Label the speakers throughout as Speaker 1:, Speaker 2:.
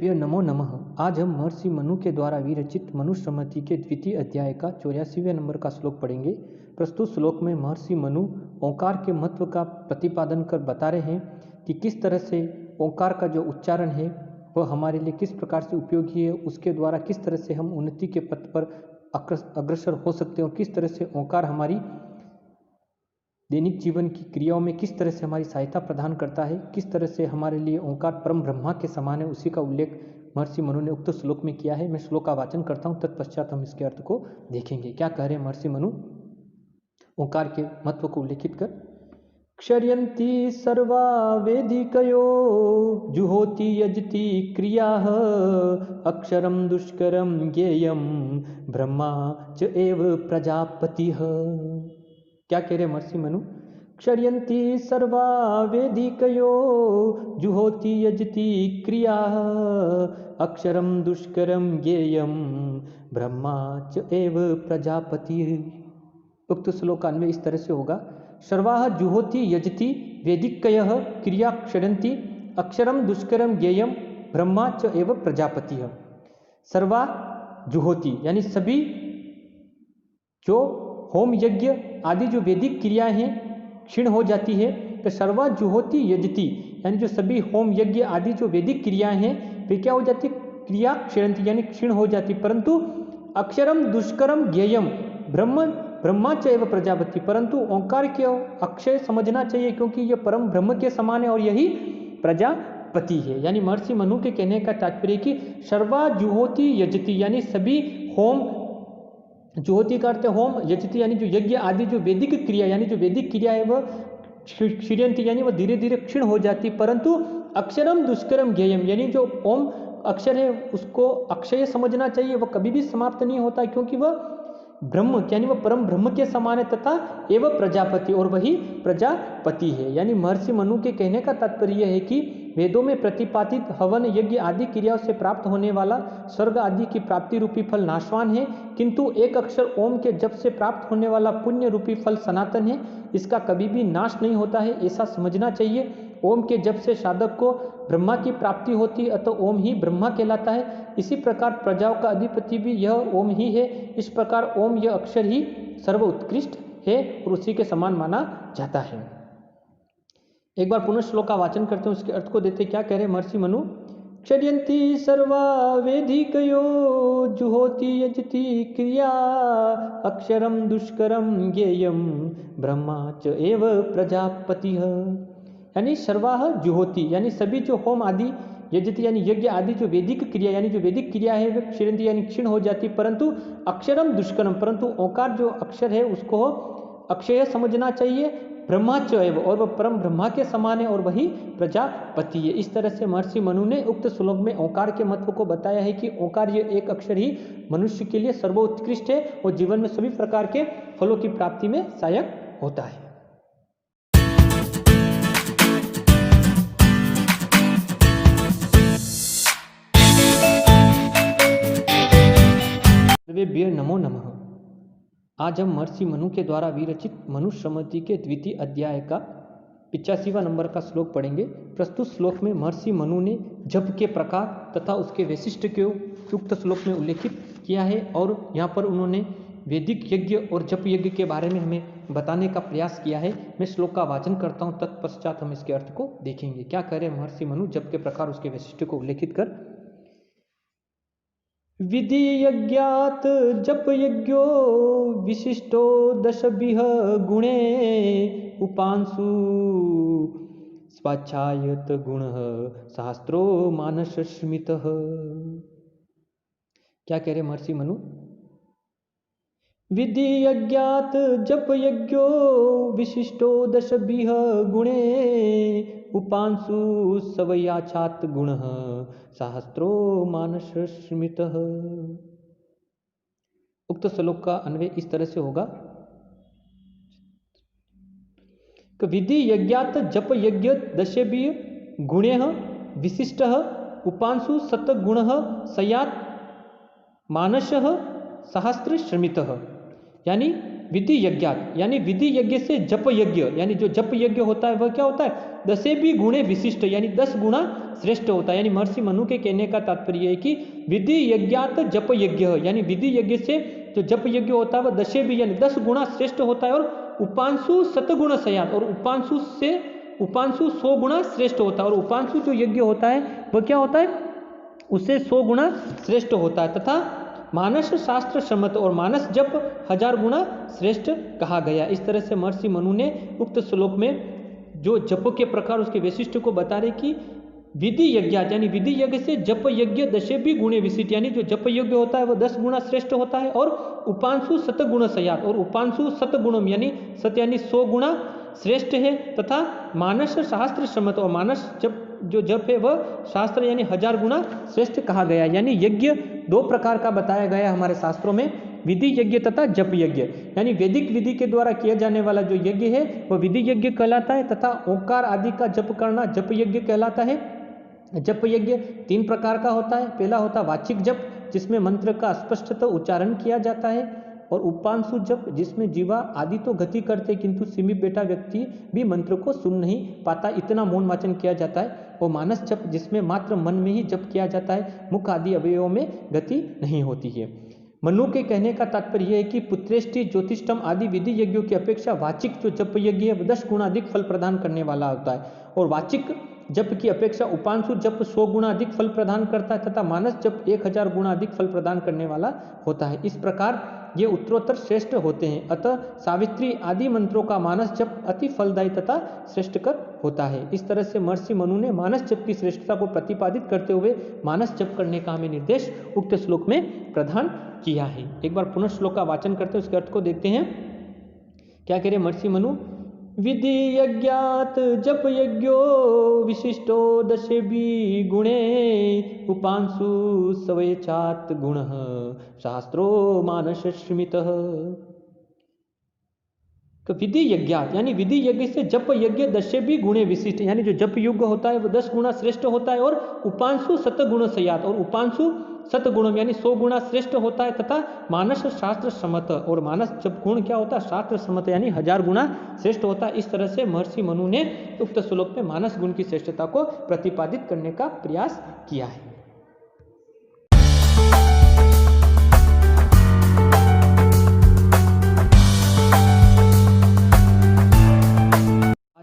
Speaker 1: सर्वेभ्य नमो नमः। आज हम महर्षि मनु के द्वारा विरचित मनुस्मृति के द्वितीय अध्याय का 84वें नंबर का श्लोक पढ़ेंगे। प्रस्तुत श्लोक में महर्षि मनु ओंकार के महत्व का प्रतिपादन कर बता रहे हैं कि किस तरह से ओंकार का जो उच्चारण है वह हमारे लिए किस प्रकार से उपयोगी है, उसके द्वारा किस तरह से हम उन्नति के पथ पर अग्रसर हो सकते हैं और किस तरह से ओंकार हमारी दैनिक जीवन की क्रियाओं में किस तरह से हमारी सहायता प्रदान करता है, किस तरह से हमारे लिए ओंकार परम ब्रह्मा के समान है, उसी का उल्लेख महर्षि मनु ने उक्त श्लोक में किया है। मैं श्लोक का वाचन करता हूँ, तत्पश्चात हम इसके अर्थ को देखेंगे। क्या कह रहे हैं महर्षि मनु ओंकार के महत्व को उल्लेखित कर। क्षरयन्ति सर्वा वेदिकयो जुहोति यजति क्रिया अक्षरम दुष्करम ज्ञेयम ब्रह्मा च एव प्रजापतिः। क्या कह रहे महर्षि मनु? क्षरयन्ति सर्वा वेदिकयो जुहोति यजति क्रिया अक्षरम दुष्करम ज्ञेयम ब्रह्मा च एव प्रजापति। उक्त श्लोक का अन्वय इस तरह से होगा। सर्वाः जुहोति यजति वेदिकयः क्रिया क्षरन्ति अक्षरम दुष्करम ज्ञेयम ब्रह्मा च एव प्रजापतिः। सर्वा जुहोति यानी सभी जो होम यज्ञ आदि जो वैदिक क्रियाएं हैं क्षीण हो जाती है, तो सर्वा जुहोति यजति यानी जो सभी होम यज्ञ आदि जो वैदिक क्रियाएं हैं वे क्या हो जाती, क्रिया क्षीणति यानी क्षीण हो जाती, परंतु अक्षरम दुष्करम ज्ञेयम ब्रह्मा च एव प्रजापति, परंतु ओंकार के अक्षय समझना चाहिए क्योंकि यह परम ब्रह्म के समान है और यही प्रजापति है। यानी महर्षि मनु के कहने का तात्पर्य कि सर्वा जुहोति यजति यानी सभी होम, जुहोति का अर्थ होम, यजति यानी जो यज्ञ आदि जो वैदिक क्रिया यानी जो वैदिक क्रिया है वह क्षीयंती यानी वह धीरे धीरे क्षीण हो जाती, परंतु अक्षरम दुष्करम ज्ञेयम यानी जो ओम अक्षर है उसको अक्षय समझना चाहिए, वह कभी भी समाप्त नहीं होता क्योंकि वह ब्रह्म यानी वह परम ब्रह्म के समान है तथा एवं प्रजापति और वही प्रजापति है। यानी महर्षि मनु के कहने का तात्पर्य है कि वेदों में प्रतिपादित हवन यज्ञ आदि क्रियाओं से प्राप्त होने वाला स्वर्ग आदि की प्राप्ति रूपी फल नाशवान है, किंतु एक अक्षर ओम के जप से प्राप्त होने वाला पुण्य रूपी फल सनातन है, इसका कभी भी नाश नहीं होता है, ऐसा समझना चाहिए। ओम के जप से साधक को ब्रह्मा की प्राप्ति होती है, अतः ओम ही ब्रह्मा कहलाता है। इसी प्रकार प्रजाओं का अधिपति भी यह ओम ही है। इस प्रकार ओम यह अक्षर ही सर्वोत्कृष्ट है और उसी के समान माना जाता है। एक बार पुनः श्लोक का वाचन करते हैं, उसके अर्थ को देते। क्या कह रहे महर्षि मनु? क्षरयन्ति सर्वा वेदिकयो जुहोति यजति क्रिया अक्षरम दुष्करम ज्ञेयम ब्रह्मा च एव प्रजापतिः। यानी सर्वाः जुहोति यानी सभी जो होम आदि यजति यानी यज्ञ आदि जो वैदिक क्रिया यानी जो वैदिक क्रिया है वह क्षीणति यानी क्षीण हो जाती, परंतु अक्षरम दुष्करम परंतु ओंकार जो अक्षर है उसको अक्षय समझना चाहिए। ब्रह्मा च एव और वह परम ब्रह्मा के समान है और वही प्रजापति है। इस तरह से महर्षि मनु ने उक्त श्लोक में ओंकार के महत्व को बताया है कि ओंकार ये एक अक्षर ही मनुष्य के लिए सर्वोत्कृष्ट है और जीवन में सभी प्रकार के फलों की प्राप्ति में सहायक होता है। सर्वेभ्य नमो नमः। आज हम महर्षि मनु के द्वारा विरचित मनुस्मृति के द्वितीय अध्याय का 85वां नंबर का श्लोक पढ़ेंगे। प्रस्तुत श्लोक में महर्षि मनु ने जप के प्रकार तथा उसके वैशिष्ट्य को उक्त श्लोक में उल्लेखित किया है और यहाँ पर उन्होंने वैदिक यज्ञ और जप यज्ञ के बारे में हमें बताने का प्रयास किया है। मैं श्लोक का वाचन करता हूँ, तत्पश्चात हम इसके अर्थ को देखेंगे। क्या कह रहे हैं महर्षि मनु जप के प्रकार उसके वैशिष्ट्य को उल्लेखित कर। विधि यज्ञात जप यज्ञो विशिष्टो दशभिः गुणे उपांशु स्वाच्छायत गुणः शास्त्रो मानस स्मितः। क्या कह रहे महर्षि मनु? विधि यज्ञात जप यज्ञो विशिष्टो दशभिः गुणे उपांशु सवयाचात गुणः शास्त्रो मानस स्मृतः। उक्त श्लोक का अन्वय इस तरह से होगा। विधि यज्ञात जप यज्ञ दशभिः गुणेः विशिष्टः उपांशु सतगुणः सयात मानसः शास्त्र श्रमितः। यानी विधि यज्ञात यानी विधि यज्ञ से जप यज्ञ यानी जो जप यज्ञ होता है वह क्या होता है, 10 भी गुणे विशिष्ट यानी 10 गुणा श्रेष्ठ होता है। यानी महर्षि मनु के कहने का तात्पर्य है कि विधि यज्ञात जप यज्ञ, यानी विधि यज्ञ से जो जप यज्ञ होता है वह 10 भी यानी 10 गुना श्रेष्ठ होता है, और उपांशु शतगुण सयात, और उपांशु 100 गुना श्रेष्ठ होता है, और उपांशु जो यज्ञ होता है वह क्या होता है, उससे 100 गुना श्रेष्ठ होता है। तथा मानस शास्त्र सम्मत, और मानस जप 1000 गुना श्रेष्ठ कहा गया। इस तरह से महर्षि मनु ने उक्त श्लोक में जो जप के प्रकार उसके वैशिष्ट्य को बता रहे कि विधि यज्ञ यानी विधि यज्ञ से जप यज्ञ 10 भी गुणे विशिष्ट, यानी जो जप यज्ञ होता है वह 10 गुना श्रेष्ठ होता है, और उपांशु शतगुण सयात, और उपांशु शतगुणम यानी सत यानी 100 गुना श्रेष्ठ है। तथा मानस शास्त्र सम्मत, और मानस जो जप है वह शास्त्र यानी 1000 गुना श्रेष्ठ कहा गया। यानी यज्ञ 2 प्रकार का बताया गया हमारे शास्त्रों में, विधि यज्ञ तथा जप यज्ञ। यानी वैदिक विधि के द्वारा किया जाने वाला जो यज्ञ है वह विधि यज्ञ कहलाता है, तथा ओंकार आदि का जप करना जप यज्ञ कहलाता है। जप यज्ञ 3 प्रकार का होता है। पहला होता है वाचिक जप, जिसमें मंत्र का स्पष्टतः उच्चारण किया जाता है, और उपांशु जप, जिसमें जीवा आदि तो गति करते किंतु सीमित बैठा व्यक्ति भी मंत्र को सुन नहीं पाता, इतना मौन वाचन किया जाता है। और मानस जप, जिसमें मात्र मन में ही जप किया जाता है, मुख आदि अवयवों में गति नहीं होती है। मनु के कहने का तात्पर्य यह है कि पुत्रेष्टि ज्योतिष्टम आदि विधि यज्ञों की अपेक्षा वाचिक जो जप यज्ञ है वह 10 गुना अधिक फल प्रदान करने वाला होता है, और वाचिक जप की अपेक्षा उपांशु जप 100 गुना अधिक फल प्रदान करता है, तथा मानस जप 1000 गुना अधिक फल प्रदान करने वाला होता है। इस प्रकार ये उत्तरोत्तर श्रेष्ठ होते हैं। अतः सावित्री आदि मंत्रों का मानस जप अति फलदायी तथा श्रेष्ठकर होता है। इस तरह से महर्षि मनु ने मानस जप की श्रेष्ठता को प्रतिपादित करते हुए मानस जप करने का हमें निर्देश उक्त श्लोक में प्रदान किया है। एक बार पुनः श्लोक का वाचन करते हैं, उसके अर्थ को देखते हैं। क्या कह रहे महर्षि मनु, विधि यज्ञात जप यज्ञो विशिष्टो 10 भी गुणे उपांशु सवयचात गुण शास्त्रो मानस श्रमितः। विधि यज्ञात यानी विधि यज्ञ से जप यज्ञ 10 भी गुणे विशिष्ट, यानी जो जप युग होता है वो 10 गुना श्रेष्ठ होता है, और उपांशु शतगुण सयात, और उपांशु शतगुणम यानी 100 गुना श्रेष्ठ होता है। तथा मानस शास्त्र सम्मत, और मानस जप गुण क्या होता है, शास्त्र सम्मत यानी 1000 गुना श्रेष्ठ होता है। इस तरह से महर्षि मनु ने उक्त श्लोक में मानस गुण की श्रेष्ठता को प्रतिपादित करने का प्रयास किया है।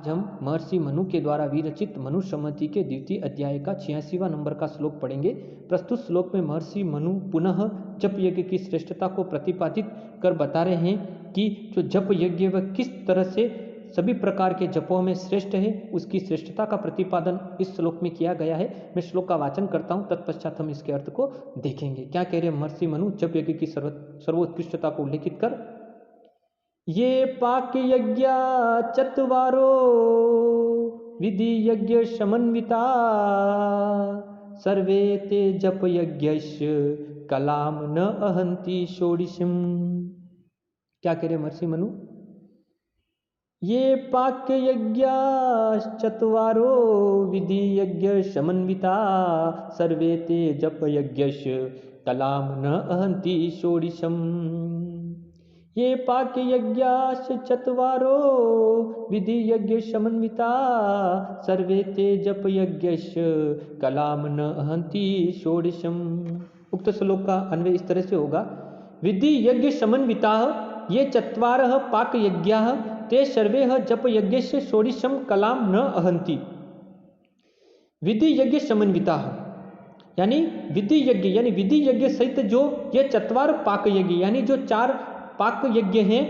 Speaker 1: हम महर्षि मनु के द्वारा विरचित मनु सम्मति के द्वितीय अध्याय का 86वां नंबर का श्लोक पढ़ेंगे। प्रस्तुत श्लोक में महर्षि मनु पुनः जप यज्ञ की श्रेष्ठता को प्रतिपादित कर बता रहे हैं कि जो जप यज्ञ वह किस तरह से सभी प्रकार के जपों में श्रेष्ठ है, उसकी श्रेष्ठता का प्रतिपादन इस श्लोक में किया गया है। मैं श्लोक का वाचन करता हूँ, तत्पश्चात हम इसके अर्थ को देखेंगे। क्या कह रहे हैं महर्षि मनु जप यज्ञ की सर्वोत्कृष्टता को उल्लेखित कर, ये पाक यज्ञ चत्वारो विधि यज्ञ समन्विता सर्वे ते जप यज्ञस्य कलाम न अहंति षोडशम। क्या कह रहे महर्षि मनु, ये पाक यज्ञ चत्वारो विधि यज्ञ समन्विता सर्वे ते जप यज्ञस्य कलाम न अहंति षोडशम। ये पाक यज्ञाश्च चत्वारो विधि यज्ञ समन्विता सर्वे ते जप यज्ञस्य कलाम न अहंति षोडशम। उक्त श्लोक का अन्वय इस तरह से होगा, विधि यज्ञ समन्विता ये चत्वारः पाक यज्ञाः ते सर्वे जप यज्ञस्य षोडशम कलाम न अहंति। विधि यज्ञ समन्विता यानी विधि यज्ञ यानी विधि यज्ञ सहित जो ये चत्वार पाक यज्ञ यानी जो 4 पाक यज्ञ हैं,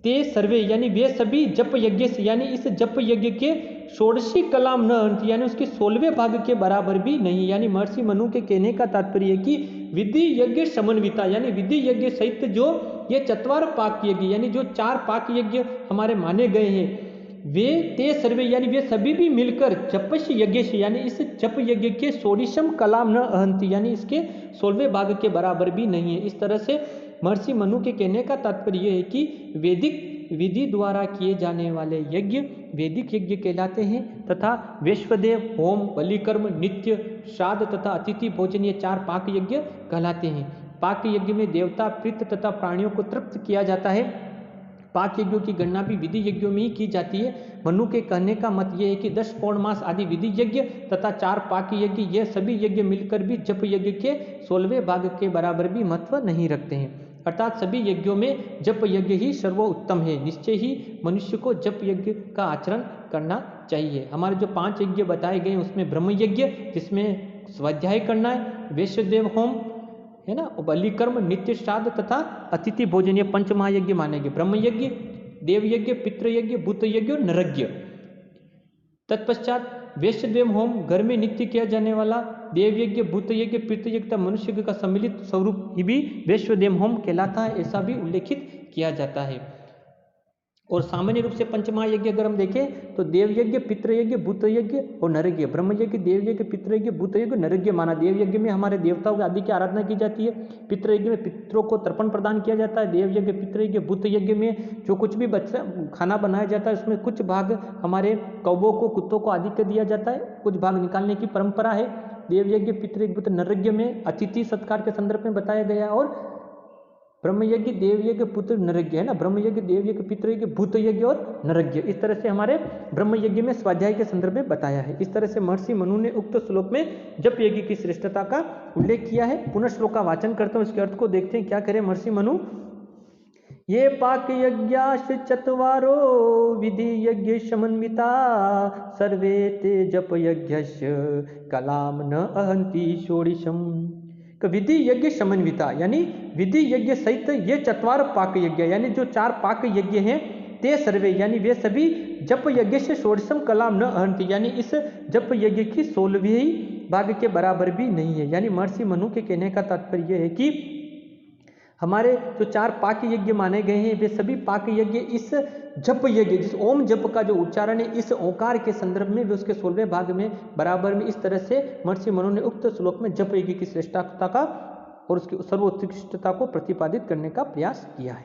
Speaker 1: ते सर्वे यानी वे सभी जप यज्ञ से यानी इस जप यज्ञ के षोडशी कलाम न अहंति यानी उसके 16वें भाग के बराबर भी नहीं। यानी महर्षि मनु के कहने का तात्पर्य है कि विधि यज्ञ समन्विता यानी विधि यज्ञ सहित जो ये चत्वार पाक यज्ञ यानी जो 4 पाक यज्ञ हमारे माने गए हैं, वे ते सर्वे यानी वे सभी भी मिलकर जपस्य यज्ञ से यानी इस जप यज्ञ के षोडशम कलाम न अहंति यानी इसके 16वें भाग के बराबर भी नहीं है। इस तरह से महर्षि मनु के कहने का तात्पर्य यह है कि वैदिक विधि द्वारा किए जाने वाले यज्ञ वैदिक यज्ञ कहलाते हैं, तथा वैश्वदेव, होम, बलिकर्म, नित्य, श्राद्ध तथा अतिथि भोजन ये 4 पाक यज्ञ कहलाते हैं। पाक यज्ञ में देवता, पितृ तथा प्राणियों को तृप्त किया जाता है। पाक यज्ञों की गणना भी विधि यज्ञों में ही की जाती है। मनु के कहने का मत यह है कि 10 पौर्णमास आदि विधि यज्ञ तथा 4 पाक यज्ञ ये सभी यज्ञ मिलकर भी जप यज्ञ के 16वें भाग के बराबर भी महत्व नहीं रखते हैं, अर्थात सभी यज्ञों में जप यज्ञ ही सर्वोत्तम है। निश्चय ही मनुष्य को जप यज्ञ का आचरण करना चाहिए। हमारे जो 5 यज्ञ बताए गए उसमें ब्रह्म यज्ञ जिसमें स्वाध्याय करना है, वैश्यदेव होम है ना, बलि कर्म, नित्य श्राद्ध तथा अतिथि भोजन, ये 5 महायज्ञ माने गए। ब्रह्म यज्ञ, देव यज्ञ, पितृ यज्ञ, भूत यज्ञ और नरयज्ञ। तत्पश्चात वैश्यदेव होम घर में नित्य किया जाने वाला देव यज्ञ, भूत यज्ञ, पितृ यज्ञ तथा मनुष्य यज्ञ का सम्मिलित स्वरूप ही भी वैश्यदेव होम कहलाता है, ऐसा भी उल्लेखित किया जाता है। और सामान्य रूप से 5 महायज्ञ अगर हम देखें तो देव यज्ञ, पितृ यज्ञ, भूत यज्ञ और नरयज्ञ। ब्रह्म यज्ञ, देव यज्ञ, पितृ यज्ञ, भूत यज्ञ, नरयज्ञ माना। देव यज्ञ में हमारे देवताओं आदि की आराधना की जाती है, पितृ यज्ञ में पितरों को तर्पण प्रदान किया जाता है, देव यज्ञ, पितृ यज्ञ, भूत यज्ञ में जो कुछ भी बच्चा खाना बनाया जाता है उसमें कुछ भाग हमारे कौवों को, कुत्तों को आदि को दिया जाता है, कुछ भाग निकालने की परंपरा है। देव यज्ञ, पितृ यज्ञ, भूत, नरयज्ञ में अतिथि सत्कार के संदर्भ में बताया गया। और ब्रह्म यज्ञ, देव यज्ञ, पुत्र, नरयज्ञ है ना, ब्रह्म यज्ञ, देव यज्ञ, पितृ यज्ञ, भूत यज्ञ और नरयज्ञ, इस तरह से हमारे ब्रह्म यज्ञ में स्वाध्याय के संदर्भ में बताया है। इस तरह से महर्षि मनु ने उक्त श्लोक में जप यज्ञ की श्रेष्ठता का उल्लेख किया है। पुनः श्लोक का वाचन करते हैं, उसके अर्थ को देखते हैं क्या करे महर्षि मनु। ये पाक यज्ञाश्च चत्वारो विधि यज्ञ समन्विता सर्वे ते जप यज्ञस्य कलाम न अहंति षोडशम। विधि यज्ञ समन्विता यानी विधि यज्ञ सहित ये 4 पाक यज्ञ यानी जो 4 पाक यज्ञ हैं ते सर्वे यानी वे सभी जप यज्ञ से षोडशम कलाम न अहंति यानी इस जप यज्ञ की 16वीं भाग के बराबर भी नहीं है। यानी महर्षि मनु के कहने का तात्पर्य यह है कि हमारे जो 4 पाक यज्ञ माने गए हैं वे सभी पाक यज्ञ इस जप यज्ञ जिस ओम जप का जो उच्चारण है इस ओंकार के संदर्भ में वे उसके 16वें भाग में बराबर में, इस तरह से महर्षि मनु ने उक्त श्लोक में जप यज्ञ की श्रेष्ठता का और उसकी सर्वोत्कृष्टता को प्रतिपादित करने का प्रयास किया है।